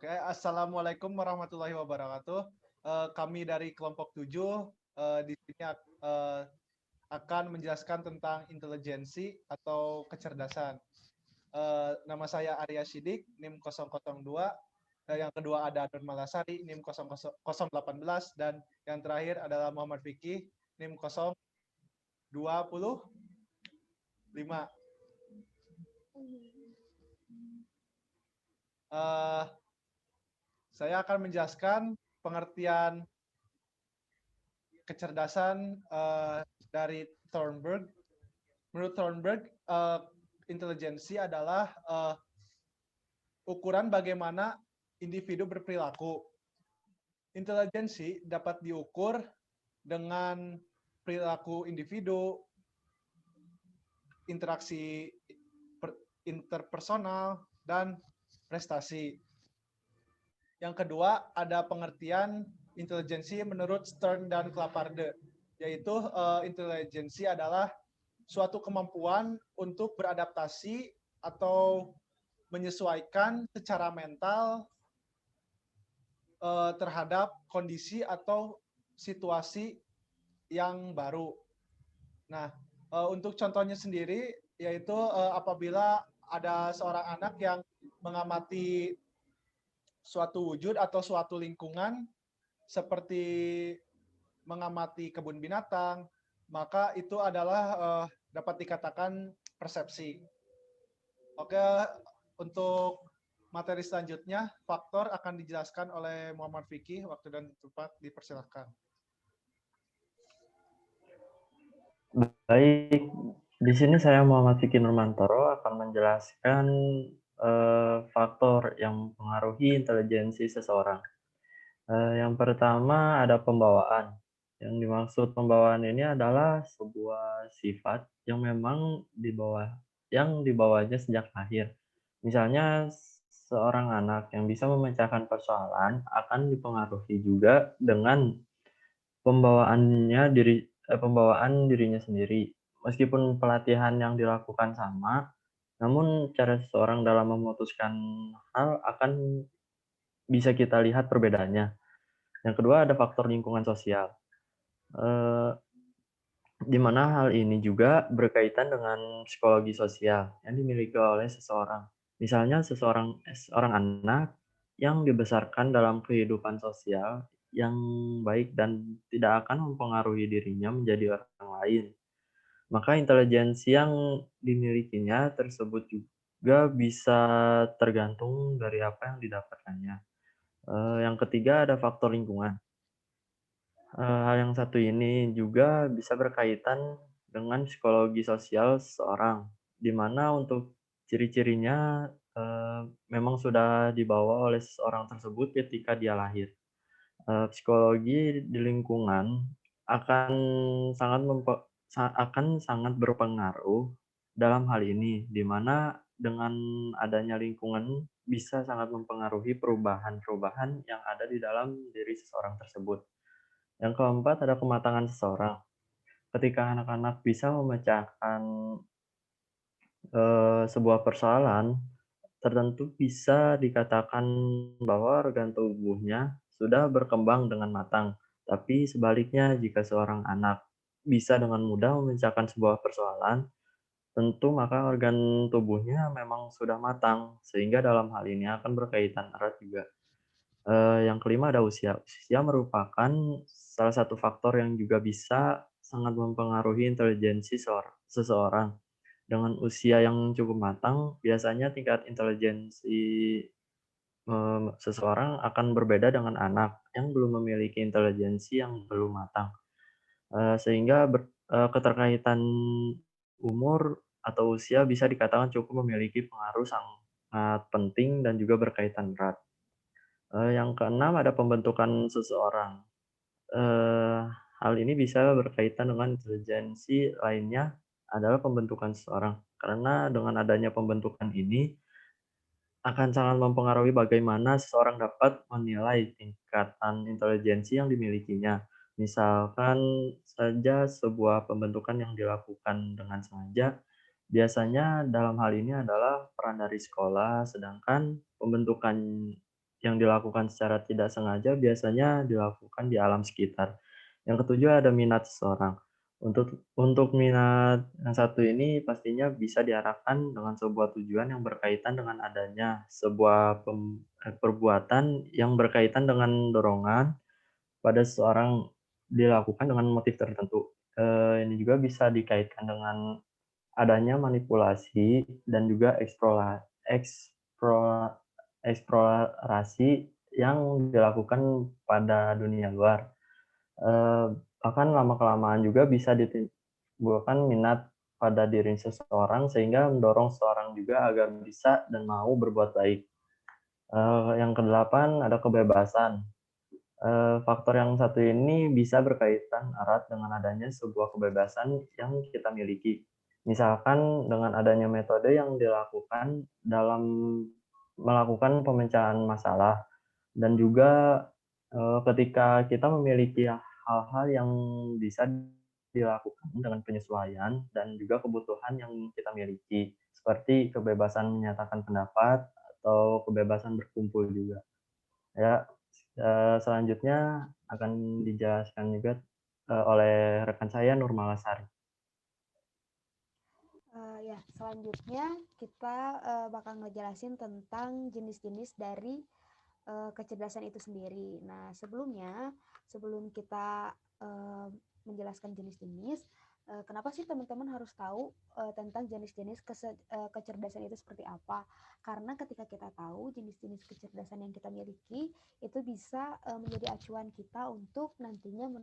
Oke, Assalamualaikum warahmatullahi wabarakatuh. Kami dari kelompok 7 di sini akan menjelaskan tentang intelijensi atau kecerdasan. Nama saya Arya Sidik, NIM 002. Yang kedua ada Nur Malasari, NIM 018. Dan yang terakhir adalah Muhammad Fikih, NIM 025. Saya akan menjelaskan pengertian kecerdasan dari Thornberg. Menurut Thornberg, intelijensi adalah ukuran bagaimana individu berperilaku. Intelijensi dapat diukur dengan perilaku individu, interaksi interpersonal, dan prestasi. Yang kedua, ada pengertian intelijensi menurut Stern dan Claparde, yaitu intelijensi adalah suatu kemampuan untuk beradaptasi atau menyesuaikan secara mental terhadap kondisi atau situasi yang baru. Nah, untuk contohnya sendiri, yaitu apabila ada seorang anak yang mengamati suatu wujud atau suatu lingkungan seperti mengamati kebun binatang, maka itu adalah dapat dikatakan persepsi. Oke, untuk materi selanjutnya, faktor akan dijelaskan oleh Muhammad Fikih. Waktu dan tempat dipersilakan. Baik, di sini saya Muhammad Fikih Nurmantoro akan menjelaskan faktor yang mempengaruhi intelijensi seseorang. Yang pertama ada pembawaan. Yang dimaksud pembawaan ini adalah sebuah sifat yang memang dibawanya sejak lahir. Misalnya seorang anak yang bisa memecahkan persoalan akan dipengaruhi juga dengan pembawaan dirinya sendiri. Meskipun pelatihan yang dilakukan sama, namun cara seseorang dalam memutuskan hal akan bisa kita lihat perbedaannya. Yang kedua ada faktor lingkungan sosial, di mana hal ini juga berkaitan dengan psikologi sosial yang dimiliki oleh seseorang. Misalnya seorang anak yang dibesarkan dalam kehidupan sosial yang baik dan tidak akan mempengaruhi dirinya menjadi orang lain. Maka intelijensi yang dimilikinya tersebut juga bisa tergantung dari apa yang didapatkannya. Yang ketiga ada faktor lingkungan. Hal yang satu ini juga bisa berkaitan dengan psikologi sosial seseorang, di mana untuk ciri-cirinya memang sudah dibawa oleh seseorang tersebut ketika dia lahir. Psikologi di lingkungan akan sangat akan sangat berpengaruh dalam hal ini, di mana dengan adanya lingkungan bisa sangat mempengaruhi perubahan-perubahan yang ada di dalam diri seseorang tersebut. Yang keempat ada kematangan seseorang. Ketika anak-anak bisa memecahkan sebuah persoalan, tertentu bisa dikatakan bahwa organ tubuhnya sudah berkembang dengan matang. Tapi sebaliknya, jika seorang anak bisa dengan mudah memecahkan sebuah persoalan, tentu maka organ tubuhnya memang sudah matang, sehingga dalam hal ini akan berkaitan erat juga. Yang kelima ada usia. Usia merupakan salah satu faktor yang juga bisa sangat mempengaruhi intelijensi seseorang. Dengan usia yang cukup matang, biasanya tingkat intelijensi seseorang akan berbeda dengan anak yang belum memiliki intelijensi yang belum matang. Sehingga keterkaitan umur atau usia bisa dikatakan cukup memiliki pengaruh sangat penting dan juga berkaitan erat. Yang keenam ada pembentukan seseorang. Hal ini bisa berkaitan dengan intelijensi lainnya adalah pembentukan seseorang. Karena dengan adanya pembentukan ini akan sangat mempengaruhi bagaimana seseorang dapat menilai tingkatan intelijensi yang dimilikinya. Misalkan saja sebuah pembentukan yang dilakukan dengan sengaja, biasanya dalam hal ini adalah peran dari sekolah, sedangkan pembentukan yang dilakukan secara tidak sengaja biasanya dilakukan di alam sekitar. Yang ketujuh ada minat seseorang. Untuk minat yang satu ini pastinya bisa diarahkan dengan sebuah tujuan yang berkaitan dengan adanya sebuah perbuatan yang berkaitan dengan dorongan pada seseorang dilakukan dengan motif tertentu. Ini juga bisa dikaitkan dengan adanya manipulasi dan juga eksplorasi yang dilakukan pada dunia luar. Bahkan lama-kelamaan juga bisa ditimbulkan minat pada diri seseorang sehingga mendorong seseorang juga agar bisa dan mau berbuat baik. Yang kedelapan ada kebebasan. Faktor yang satu ini bisa berkaitan erat dengan adanya sebuah kebebasan yang kita miliki. Misalkan dengan adanya metode yang dilakukan dalam melakukan pemecahan masalah dan juga, ketika kita memiliki hal-hal yang bisa dilakukan dengan penyesuaian dan juga kebutuhan yang kita miliki, seperti kebebasan menyatakan pendapat atau kebebasan berkumpul juga. Ya, selanjutnya akan dijelaskan juga, oleh rekan saya Nurmalasari. Ya, selanjutnya kita bakal ngejelasin tentang jenis-jenis dari kecerdasan itu sendiri. Nah, sebelum kita menjelaskan jenis-jenis, kenapa sih teman-teman harus tahu tentang jenis-jenis kecerdasan itu seperti apa? Karena ketika kita tahu jenis-jenis kecerdasan yang kita miliki, itu bisa menjadi acuan kita untuk nantinya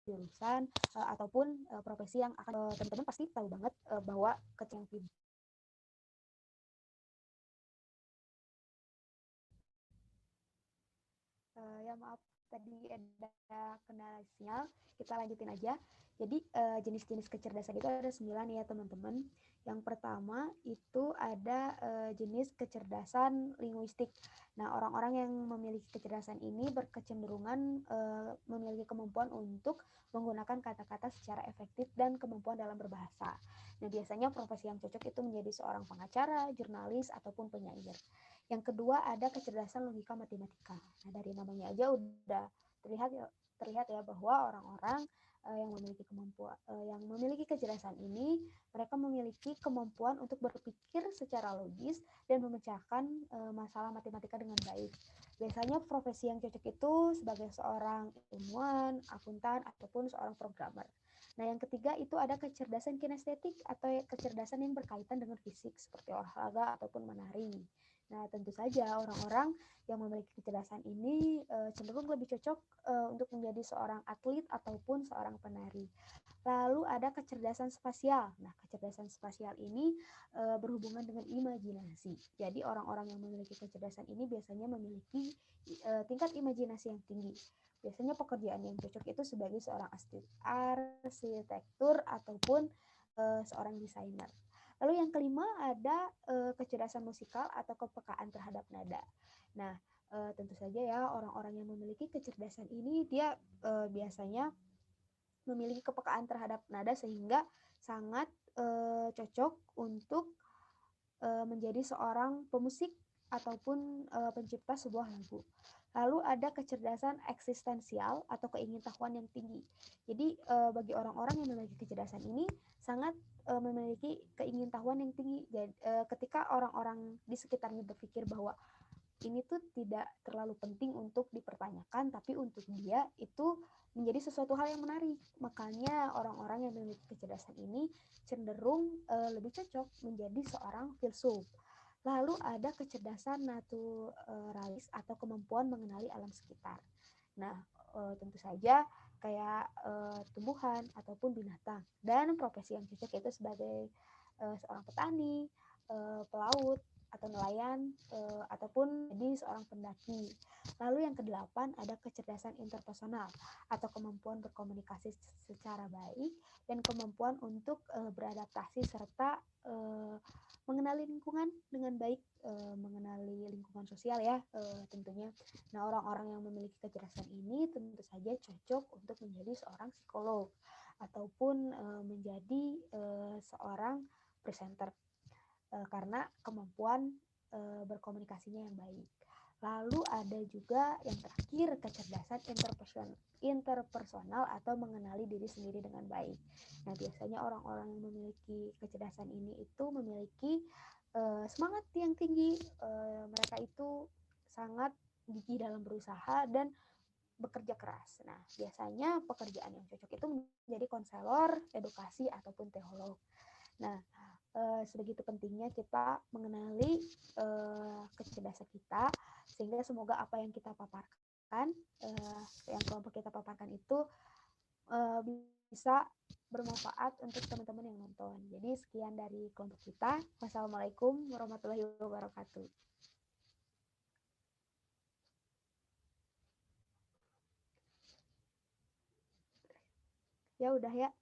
jurusan ataupun profesi yang akan teman-teman pasti tahu banget bahwa kecenderungan ya maaf tadi ada kendala sinyal, kita lanjutin aja. Jadi jenis-jenis kecerdasan itu ada 9 ya teman-teman. Yang pertama itu ada jenis kecerdasan linguistik. Nah, orang-orang yang memiliki kecerdasan ini berkecenderungan memiliki kemampuan untuk menggunakan kata-kata secara efektif dan kemampuan dalam berbahasa. Nah, biasanya profesi yang cocok itu menjadi seorang pengacara, jurnalis, ataupun penyair. Yang kedua ada kecerdasan logika matematika. Nah, dari namanya aja udah terlihat ya bahwa orang-orang yang memiliki kecerdasan ini, mereka memiliki kemampuan untuk berpikir secara logis dan memecahkan masalah matematika dengan baik. Biasanya profesi yang cocok itu sebagai seorang ilmuwan, akuntan, ataupun seorang programmer. Nah, yang ketiga itu ada kecerdasan kinestetik atau kecerdasan yang berkaitan dengan fisik seperti olahraga ataupun menari. Nah, tentu saja orang-orang yang memiliki kecerdasan ini cenderung lebih cocok untuk menjadi seorang atlet ataupun seorang penari. Lalu ada kecerdasan spasial. Nah, kecerdasan spasial ini berhubungan dengan imajinasi. Jadi orang-orang yang memiliki kecerdasan ini biasanya memiliki tingkat imajinasi yang tinggi. Biasanya pekerjaan yang cocok itu sebagai seorang arsitektur ataupun seorang desainer. Lalu yang kelima ada kecerdasan musikal atau kepekaan terhadap nada. Nah, tentu saja ya orang-orang yang memiliki kecerdasan ini dia biasanya memiliki kepekaan terhadap nada sehingga sangat cocok untuk menjadi seorang pemusik ataupun pencipta sebuah lagu. Lalu ada kecerdasan eksistensial atau keingintahuan yang tinggi. Jadi bagi orang-orang yang memiliki kecerdasan ini sangat memiliki keingintahuan yang tinggi. Jadi, ketika orang-orang di sekitarnya berpikir bahwa ini tuh tidak terlalu penting untuk dipertanyakan, tapi untuk dia itu menjadi sesuatu hal yang menarik. Makanya orang-orang yang memiliki kecerdasan ini cenderung lebih cocok menjadi seorang filsuf. Lalu ada kecerdasan naturalis atau kemampuan mengenali alam sekitar. Nah, tentu saja kayak tumbuhan ataupun binatang. Dan profesi yang cocok itu sebagai seorang petani, pelaut, atau nelayan, ataupun jadi seorang pendaki. Lalu yang kedelapan ada kecerdasan interpersonal atau kemampuan berkomunikasi secara baik dan kemampuan untuk beradaptasi serta mengenali lingkungan dengan baik, mengenali lingkungan sosial ya tentunya. Nah, orang-orang yang memiliki kecerdasan ini tentu saja cocok untuk menjadi seorang psikolog ataupun menjadi seorang presenter karena kemampuan berkomunikasinya yang baik. Lalu ada juga yang terakhir kecerdasan interpersonal atau mengenali diri sendiri dengan baik. Nah, biasanya orang-orang yang memiliki kecerdasan ini itu memiliki semangat yang tinggi. Mereka itu sangat gigih dalam berusaha dan bekerja keras. Nah, biasanya pekerjaan yang cocok itu menjadi konselor, edukasi, ataupun teolog. Nah, sebegitu pentingnya kita mengenali kecerdasan kita, sehingga semoga apa yang kita paparkan, yang kelompok kita paparkan itu bisa bermanfaat untuk teman-teman yang nonton. Jadi sekian dari kelompok kita. Wassalamualaikum warahmatullahi wabarakatuh. Ya udah ya.